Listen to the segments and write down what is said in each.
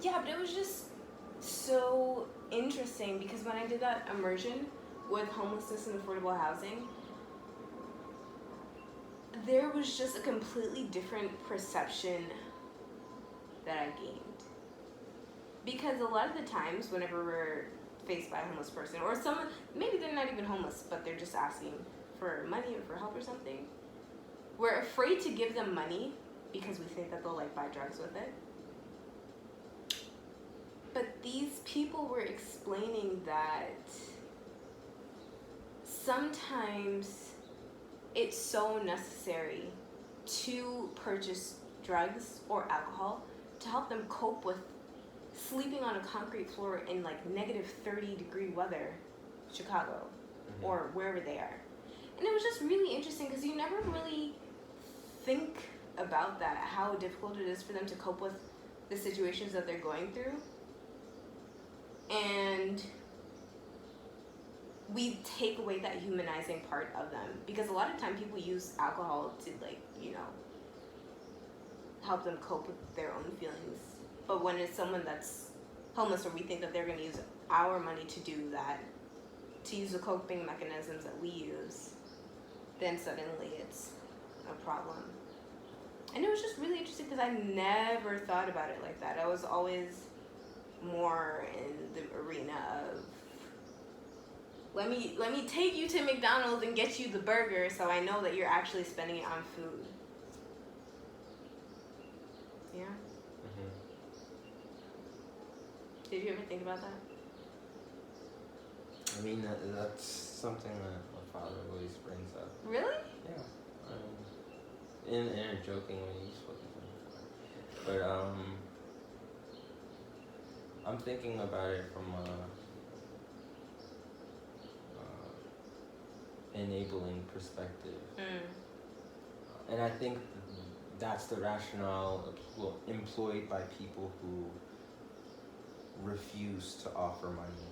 Yeah, but it was just so interesting because when I did that immersion with homelessness and affordable housing, there was just a completely different perception that I gained. Because a lot of the times, whenever we're faced by a homeless person, or someone, maybe they're not even homeless, but they're just asking for money or for help or something, we're afraid to give them money because we think that they'll like buy drugs with it. But these people were explaining that sometimes it's so necessary to purchase drugs or alcohol to help them cope with sleeping on a concrete floor in like negative 30-degree weather, Chicago, or wherever they are. And it was just really interesting because you never really think about that, how difficult it is for them to cope with the situations that they're going through. And we take away that humanizing part of them because a lot of time people use alcohol to like, you know, help them cope with their own feelings. But when it's someone that's homeless, or we think that they're going to use our money to do that, to use the coping mechanisms that we use, then suddenly it's a problem. And it was just really interesting because I never thought about it like that. I was always more in the arena of let me take you to McDonald's and get you the burger so I know that you're actually spending it on food. Yeah. Did you ever think about that? I mean, that's something that my father always brings up. Really? Yeah. In a joking way, you've spoken to him before. But I'm thinking about it from enabling perspective. And I think that's the rationale employed by people who refuse to offer money.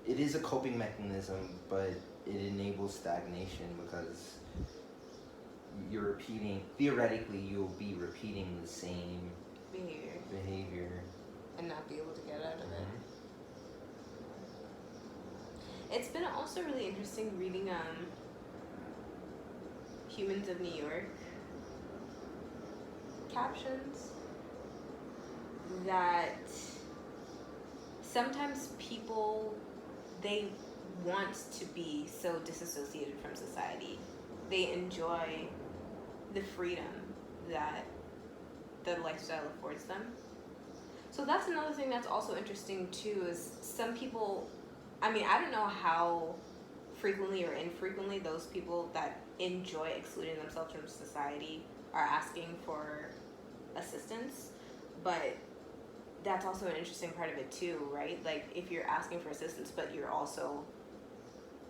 It is a coping mechanism, but it enables stagnation because you're repeating, theoretically you'll be repeating the same behavior and not be able to get out of it. It's been also really interesting reading Humans of New York captions that sometimes people, they want to be so disassociated from society. They enjoy the freedom that the lifestyle affords them. So that's another thing that's also interesting too, is some people, I mean, I don't know how frequently or infrequently those people that enjoy excluding themselves from society are asking for assistance, but that's also an interesting part of it too, right? Like if you're asking for assistance, but you're also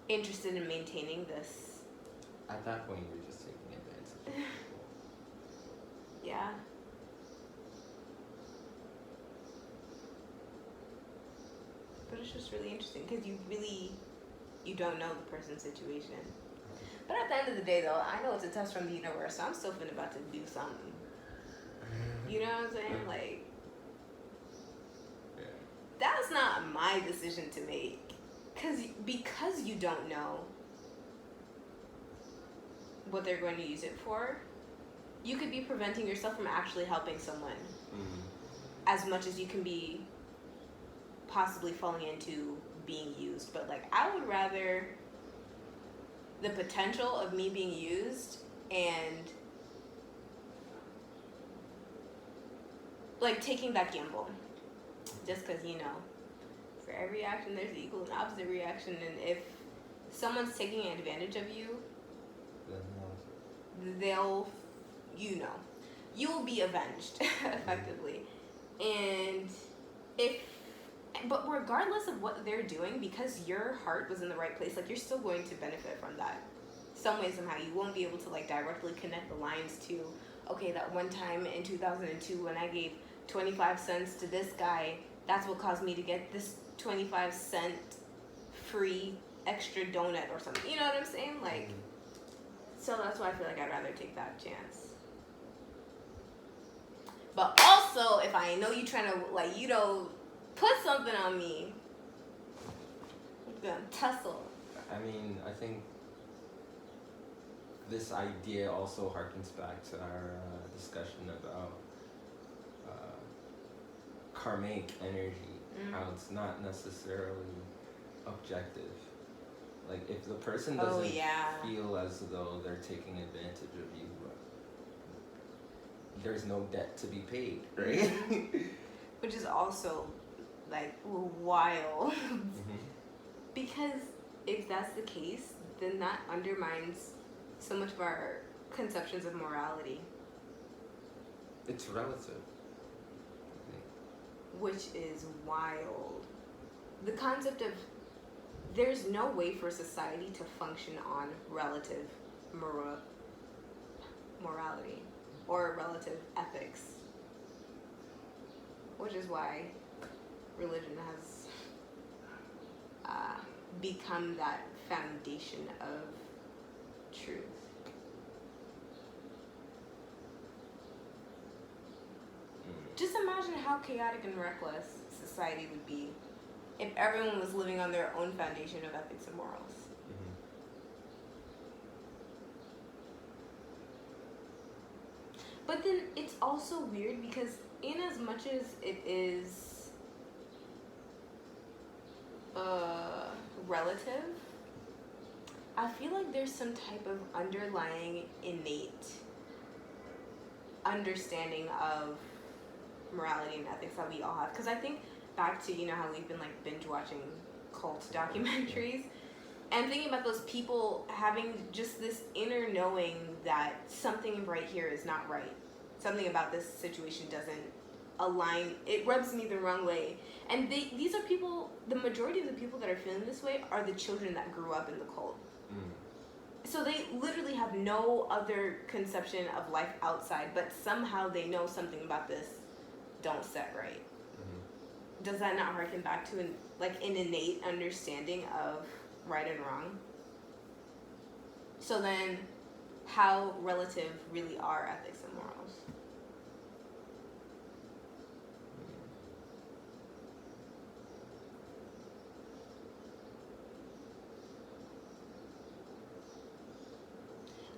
interested in maintaining this. At that point, you're just taking advantage of people. Yeah. But it's just really interesting because you don't know the person's situation. But at the end of the day, though, I know it's a test from the universe, so I'm still about to do something. You know what I'm saying? Like, that's not my decision to make. Because you don't know what they're going to use it for, you could be preventing yourself from actually helping someone as much as you can be possibly falling into being used. But like, I would rather the potential of me being used and like taking that gamble, just because, you know, for every action there's an equal and opposite reaction, and if someone's taking advantage of you, they'll, you know, you'll be avenged effectively. And but regardless of what they're doing, because your heart was in the right place, like, you're still going to benefit from that some way, somehow. You won't be able to like directly connect the lines to, okay, that one time in 2002 when I gave 25 cents to this guy, that's what caused me to get this 25-cent free extra donut or something. You know what I'm saying? Like, So that's why I feel like I'd rather take that chance. But also, if I know you trying to, like, you know, put something on me, I'm gonna tussle. I mean, I think this idea also harkens back to our discussion about karmic energy, how it's not necessarily objective. Like, if the person doesn't feel as though they're taking advantage of you, there's no debt to be paid, right? Which is also, like, wild. Because if that's the case, then that undermines so much of our conceptions of morality. It's relative. Which is wild. The concept of there's no way for society to function on relative morality or relative ethics. Which is why religion has become that foundation of truth. Just imagine how chaotic and reckless society would be if everyone was living on their own foundation of ethics and morals. But then it's also weird because in as much as it is relative, I feel like there's some type of underlying innate understanding of morality and ethics that we all have. Because I think back to, you know, how we've been like binge watching cult documentaries and thinking about those people having just this inner knowing that something right here is not right. Something about this situation doesn't align. It rubs me the wrong way. And these are people, the majority of the people that are feeling this way are the children that grew up in the cult. So they literally have no other conception of life outside, but somehow they know something about this don't set right. Does that not harken back to an innate understanding of right and wrong? So then, how relative really are ethics and morals?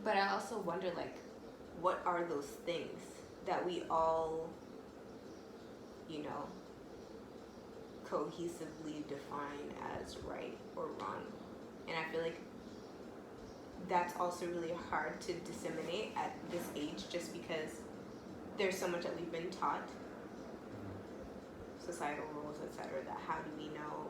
But I also wonder, like, what are those things that we all, you know, cohesively define as right or wrong? And I feel like that's also really hard to disseminate at this age just because there's so much that we've been taught, societal rules, etc., that how do we know